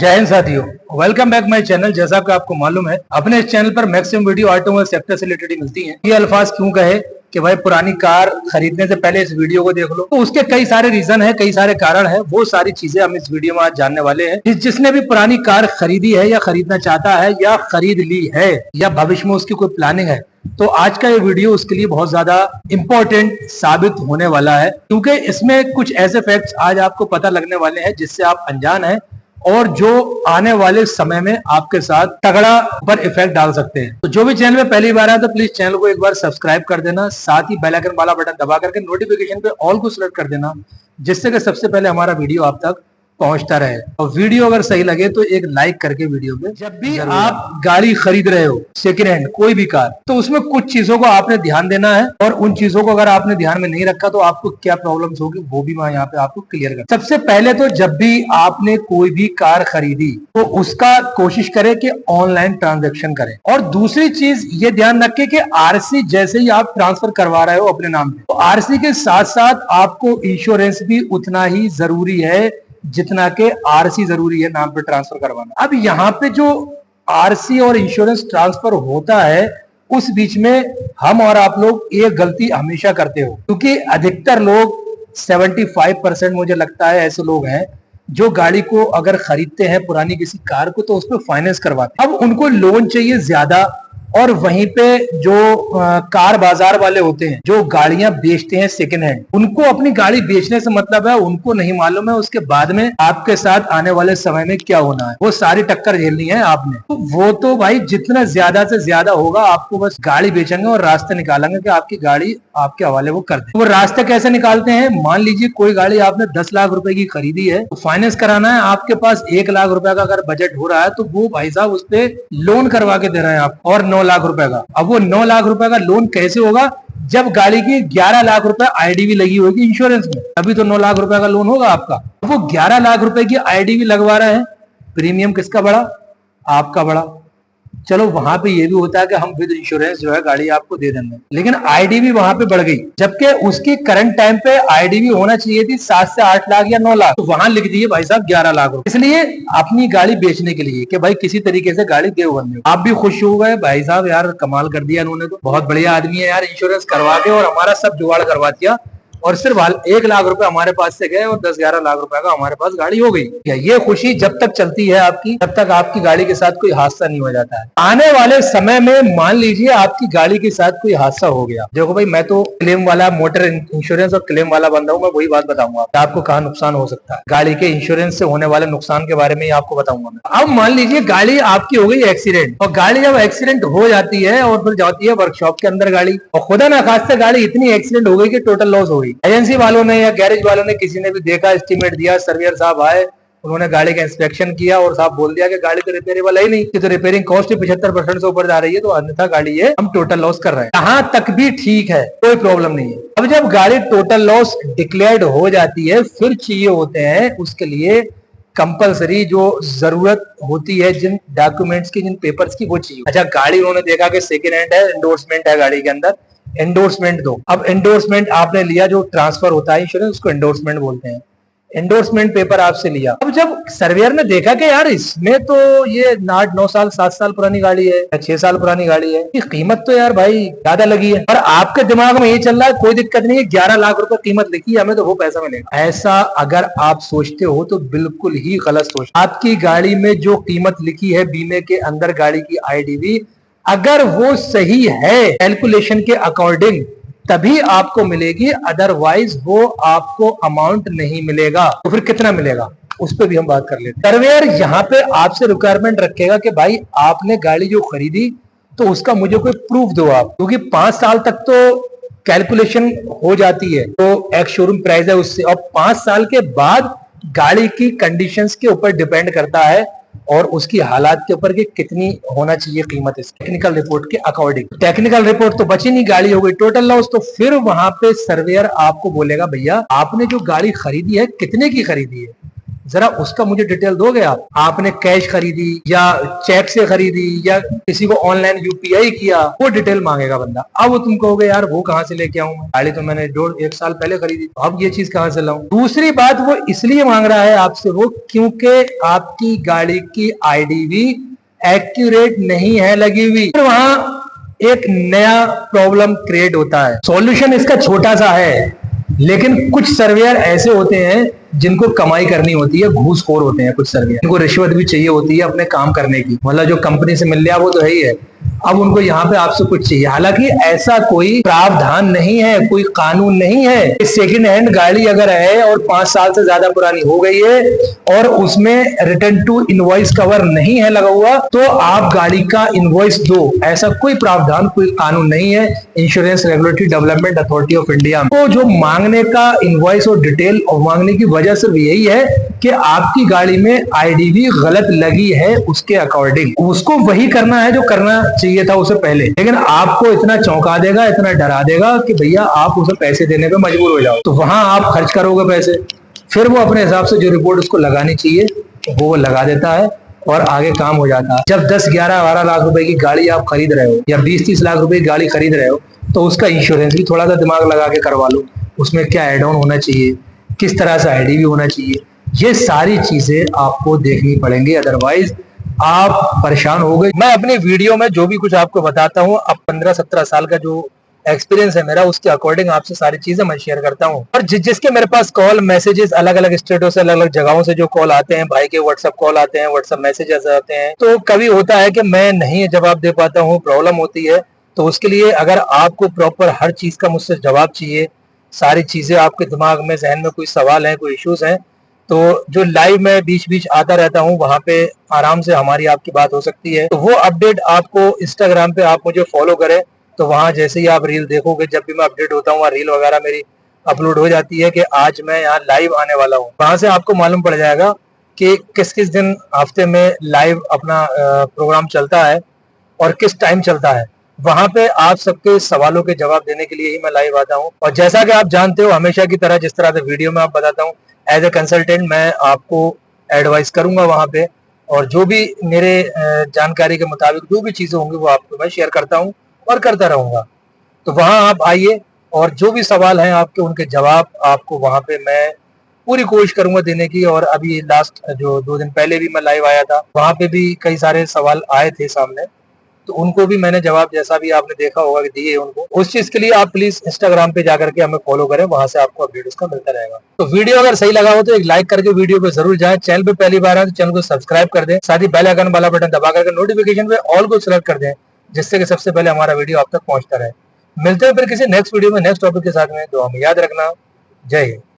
जय हिंद साथियों, welcome back my channel. जैसा कि आपको मालूम है, अपने इस चैनल पर मैक्सिमम वीडियो ऑटोमोबाइल सेक्टर से रिलेटेड मिलती हैं। ये अल्फाज क्यों कहे कि भाई पुरानी कार खरीदने से पहले इस वीडियो को देख लो, तो उसके कई सारे रीजन है, कई सारे कारण है। वो सारी चीजें हम इस वीडियो में आज जानने वाले हैं। जिसने भी पुरानी कार खरीदी है या खरीदना चाहता है या खरीद ली है या भविष्य में उसकी कोई प्लानिंग है, तो आज का ये वीडियो उसके लिए बहुत ज्यादा इंपॉर्टेंट साबित होने वाला है, क्योंकि इसमें कुछ ऐसे फैक्ट्स आज आपको पता लगने वाले हैं जिससे आप अनजान हैं और जो आने वाले समय में आपके साथ तगड़ा पर इफेक्ट डाल सकते हैं। तो जो भी चैनल में पहली बार आया तो प्लीज चैनल को एक बार सब्सक्राइब कर देना, साथ ही बेल आइकन वाला बटन दबा करके नोटिफिकेशन पे ऑल को सिलेक्ट कर देना, जिससे कि सबसे पहले हमारा वीडियो आप तक पहुंचता रहे। और वीडियो अगर सही लगे तो एक लाइक करके वीडियो में। जब भी आप गाड़ी खरीद रहे हो सेकेंड हैंड कोई भी कार, तो उसमें कुछ चीजों को आपने ध्यान देना है, और उन चीजों को अगर आपने ध्यान में नहीं रखा तो आपको क्या प्रॉब्लम्स होगी वो भी मैं यहाँ पे आपको क्लियर कर। सबसे पहले तो जब भी आपने कोई भी कार खरीदी तो उसका कोशिश करें कि ऑनलाइन ट्रांजेक्शन करें, और दूसरी चीज ये ध्यान रखें कि आरसी जैसे ही आप ट्रांसफर करवा रहे हो अपने नाम पे, तो आरसी के साथ साथ आपको इंश्योरेंस भी उतना ही जरूरी है जितना के आरसी जरूरी है नाम पे ट्रांसफर करवाना। अब यहाँ पे जो आरसी और इंश्योरेंस ट्रांसफर होता है उस बीच में हम और आप लोग एक गलती हमेशा करते हो, क्योंकि अधिकतर लोग 75% मुझे लगता है ऐसे लोग हैं जो गाड़ी को अगर खरीदते हैं पुरानी किसी कार को तो उस पर फाइनेंस करवाते हैं। अब उनको लोन चाहिए ज्यादा, और वहीं पे जो कार बाजार वाले होते हैं जो गाड़ियां बेचते हैं सेकेंड हैंड, उनको अपनी गाड़ी बेचने से मतलब है, उनको नहीं मालूम है उसके बाद में आपके साथ आने वाले समय में क्या होना है। वो सारी टक्कर झेलनी है आपने, तो वो तो भाई जितना ज्यादा से ज्यादा होगा आपको बस गाड़ी बेचेंगे और रास्ते निकालेंगे कि आपकी गाड़ी आपके हवाले वो कर दे। वो रास्ते कैसे निकालते हैं? मान लीजिए कोई गाड़ी आपने 10 लाख रुपए की खरीदी है, तो फाइनेंस कराना है, आपके पास 1 लाख रुपए का अगर बजट हो रहा है तो वो भाई साहब उस पर लोन करवा के दे रहे हैं आप, और 9 लाख रुपए का। अब वो 9 लाख रुपए का लोन कैसे होगा? जब गाड़ी की 11 लाख रुपए आईडीवी लगी होगी इंश्योरेंस में, तभी तो 9 लाख रुपए का लोन होगा आपका। वो 11 लाख रुपए की आईडीवी लगवा रहे हैं, प्रीमियम किसका बढ़ा? आपका बढ़ा। चलो वहां पे ये भी होता है कि हम विद इंश्योरेंस जो है गाड़ी आपको दे देंगे, लेकिन आईडीवी वहां पे बढ़ गई, जबकि उसकी करंट टाइम पे आईडीवी होना चाहिए थी 7 से 8 लाख या 9 लाख, तो वहां लिख दिए भाई साहब 11 लाख रुपए। इसलिए अपनी गाड़ी बेचने के लिए कि भाई किसी तरीके से गाड़ी देवबंद हो। आप भी खुश हो गए भाई साहब, यार कमाल कर दिया इन्होंने, तो बहुत बढ़िया आदमी है यार, इंश्योरेंस करवा के और हमारा सब जुगाड़ करवा दिया, और सिर्फ 1 लाख रुपए हमारे पास से गए और 10-11 लाख रुपए का हमारे पास गाड़ी हो गई। ये खुशी जब तक चलती है आपकी, तब तक आपकी गाड़ी के साथ कोई हादसा नहीं हो जाता है। आने वाले समय में मान लीजिए आपकी गाड़ी के साथ कोई हादसा हो गया, देखो भाई मैं तो क्लेम वाला मोटर इंश्योरेंस और क्लेम वाला बंदा हूं, मैं वही बात बताऊंगा आपको कहाँ नुकसान हो सकता है। गाड़ी के इंश्योरेंस से होने वाले नुकसान के बारे में ही आपको बताऊंगा मैं। अब मान लीजिए गाड़ी आपकी हो गई एक्सीडेंट, और गाड़ी जब एक्सीडेंट हो जाती है और फिर जाती है वर्कशॉप के अंदर गाड़ी, और खुदा ना खास्ते गाड़ी इतनी एक्सीडेंट हो गई कि टोटल लॉस हो गई। एजेंसी वालों ने या गैरेज वालों ने किसी ने भी देखा, एस्टीमेट दिया, सर्वेयर साहब आए, उन्होंने गाड़ी का इंस्पेक्शन किया और साहब बोल दिया कि गाड़ी तो रिपेयरेबल है ही नहीं, कि तो रिपेयरिंग कॉस्ट 75% से ऊपर जा रही है, तो अन्यथा गाड़ी ये हम टोटल लॉस कर रहे हैं। यहां तक भी ठीक है, कोई प्रॉब्लम नहीं है। अब जब गाड़ी टोटल लॉस डिक्लेयर्ड हो जाती है, फिर चाहिए होते हैं उसके लिए कंपलसरी जो जरूरत होती है जिन डॉक्यूमेंट्स की, जिन पेपर्स की, वो चाहिए। अच्छा, गाड़ी उन्होंने देखा कि सेकेंड हैंड है, एंडोर्समेंट है गाड़ी के अंदर, एंडोर्समेंट दो। अब एंडोर्समेंट आपने लिया, जो ट्रांसफर होता है इंश्योरेंस उसको एंडोर्समेंट बोलते हैं, एंडोर्समेंट पेपर आपसे लिया। अब जब सर्वेयर ने देखा कि यार इसमें तो ये 8-9 साल 7 साल पुरानी गाड़ी है या 6 साल पुरानी गाड़ी है, कीमत तो यार भाई ज्यादा लगी है, और आपके दिमाग में ये चल रहा है कोई दिक्कत नहीं है, 11 लाख रुपए कीमत लिखी है, हमें तो वो पैसा मिलेगा। ऐसा अगर आप सोचते हो तो बिल्कुल ही गलत सोच। आपकी गाड़ी में जो कीमत लिखी है बीमे के अंदर, गाड़ी की आईडीवी, अगर वो सही है कैलकुलेशन के अकॉर्डिंग, तभी आपको मिलेगी, अदरवाइज वो आपको अमाउंट नहीं मिलेगा। तो फिर कितना मिलेगा उस पर भी हम बात कर लेते हैं। सर्वेयर यहाँ पे आपसे रिक्वायरमेंट रखेगा कि भाई आपने गाड़ी जो खरीदी तो उसका मुझे कोई प्रूफ दो आप, क्योंकि 5 साल तक तो कैलकुलेशन हो जाती है, तो एक शोरूम प्राइस है उससे, और 5 साल के बाद गाड़ी की कंडीशंस के ऊपर डिपेंड करता है और उसकी हालात के ऊपर कि कितनी होना चाहिए कीमत इस टेक्निकल रिपोर्ट के अकॉर्डिंग। टेक्निकल रिपोर्ट तो बची नहीं, गाड़ी हो गई टोटल लॉस, तो फिर वहां पे सर्वेयर आपको बोलेगा भैया आपने जो गाड़ी खरीदी है कितने की खरीदी है, जरा उसका मुझे डिटेल दोगे आप? आपने कैश खरीदी या चेक से खरीदी या किसी को ऑनलाइन यूपीआई किया, वो डिटेल मांगेगा बंदा। अब वो तुम कहोगे यार वो कहाँ से लेके आऊं, गाड़ी तो मैंने 1 साल पहले खरीदी, अब ये चीज कहाँ से लाऊं? दूसरी बात, वो इसलिए मांग रहा है आपसे वो क्योंकि आपकी गाड़ी की आईडी भी एक्यूरेट नहीं है लगी हुई। फिर वहां एक नया प्रॉब्लम क्रिएट होता है। सॉल्यूशन इसका छोटा सा है, लेकिन कुछ सर्वेयर ऐसे होते हैं जिनको कमाई करनी होती है, घूसखोर होते हैं कुछ सर्वेयर, इनको रिश्वत भी चाहिए होती है अपने काम करने की, मतलब जो कंपनी से मिल रहा वो तो है ही है, अब उनको यहाँ पे आपसे कुछ चाहिए। हालांकि ऐसा कोई प्रावधान नहीं है, कोई कानून नहीं है। सेकेंड हैंड गाड़ी अगर है और 5 साल से ज्यादा पुरानी हो गई है और उसमें रिटर्न टू इनवॉइस कवर नहीं है लगा हुआ, तो आप गाड़ी का इनवॉइस दो, ऐसा कोई प्रावधान, कोई कानून नहीं है insurance regulatory development authority of India में। तो जो मांगने का इनवॉइस और डिटेल और मांगने की वजह सिर्फ यही है कि आपकी गाड़ी में आईडीवी गलत लगी है, उसके अकॉर्डिंग उसको वही करना है जो करना चाहिए था उसे पहले, लेकिन आपको इतना चौंका देगा, इतना डरा देगा कि भैया आप उसे पैसे देने पे मजबूर हो जाओ। तो वहां आप खर्च करोगे पैसे, फिर वो अपने हिसाब से जो रिपोर्ट उसको लगानी चाहिए वो लगा देता है और आगे काम हो जाता है। जब 10, 11, 12 लाख रुपए की गाड़ी आप खरीद रहे हो या 20, 30 लाख रुपए की गाड़ी खरीद रहे हो, तो उसका इंश्योरेंस भी थोड़ा सा दिमाग लगा के करवा लो। उसमें क्या एड ऑन होना चाहिए, किस तरह से आईडी भी होना चाहिए, ये सारी चीजें आपको देखनी पड़ेंगी, अदरवाइज आप परेशान हो गए। मैं अपनी वीडियो में जो भी कुछ आपको बताता हूँ, अब 15-17 साल का जो एक्सपीरियंस है मेरा, उसके अकॉर्डिंग आपसे सारी चीजें मैं शेयर करता हूँ। और जिसके मेरे पास कॉल मैसेजेस अलग अलग स्टेटों से, अलग अलग जगहों से जो कॉल आते हैं, भाई के व्हाट्सएप कॉल आते हैं, व्हाट्सएप मैसेजेस आते हैं, तो कभी होता है कि मैं नहीं जवाब दे पाता हूँ, प्रॉब्लम होती है। तो उसके लिए अगर आपको प्रॉपर हर चीज का मुझसे जवाब चाहिए, सारी चीजें आपके दिमाग में, जहन में कोई सवाल है, कोई इश्यूज हैं, तो जो लाइव में बीच बीच आता रहता हूँ, वहां पे आराम से हमारी आपकी बात हो सकती है। तो वो अपडेट आपको इंस्टाग्राम पे आप मुझे फॉलो करें, तो वहां जैसे ही आप रील देखोगे, जब भी मैं अपडेट होता हूँ वहाँ रील वगैरह मेरी अपलोड हो जाती है कि आज मैं यहाँ लाइव आने वाला हूँ। वहां से आपको मालूम पड़ जाएगा कि किस किस दिन हफ्ते में लाइव अपना प्रोग्राम चलता है और किस टाइम चलता है। वहां पे आप सबके सवालों के जवाब देने के लिए ही मैं लाइव आता हूँ। और जैसा कि आप जानते हो, हमेशा की तरह जिस तरह से वीडियो में आप बताता हूँ, एज ए कंसल्टेंट मैं आपको एडवाइस करूंगा वहां पे, और जो भी मेरे जानकारी के मुताबिक जो भी चीजें होंगी वो आपको मैं शेयर करता हूँ और करता रहूंगा। तो वहां आप आइए और जो भी सवाल हैं आपके, उनके जवाब आपको वहां पे मैं पूरी कोशिश करूंगा देने की। और अभी लास्ट जो 2 दिन पहले भी मैं लाइव आया था, वहां पे भी कई सारे सवाल आए थे सामने, तो उनको भी मैंने जवाब जैसा भी आपने देखा होगा कि दिए उनको। उस चीज के लिए आप प्लीज इंस्टाग्राम पे जाकर के हमें फॉलो करें, वहां से आपको अपडेट उसका मिलता रहेगा। तो वीडियो अगर सही लगा हो तो एक लाइक करके वीडियो पे जरूर जाएं। चैनल पे पहली बार आए तो चैनल को सब्सक्राइब कर दें, साथ ही बेल आइकन वाला बटन दबा करके नोटिफिकेशन पे ऑल को सिलेक्ट कर दें, जिससे कि सबसे पहले हमारा वीडियो आप तक पहुंचता रहे। मिलते हैं फिर किसी नेक्स्ट वीडियो में नेक्स्ट टॉपिक के साथ में, तो हम याद रखना। जय हिंद।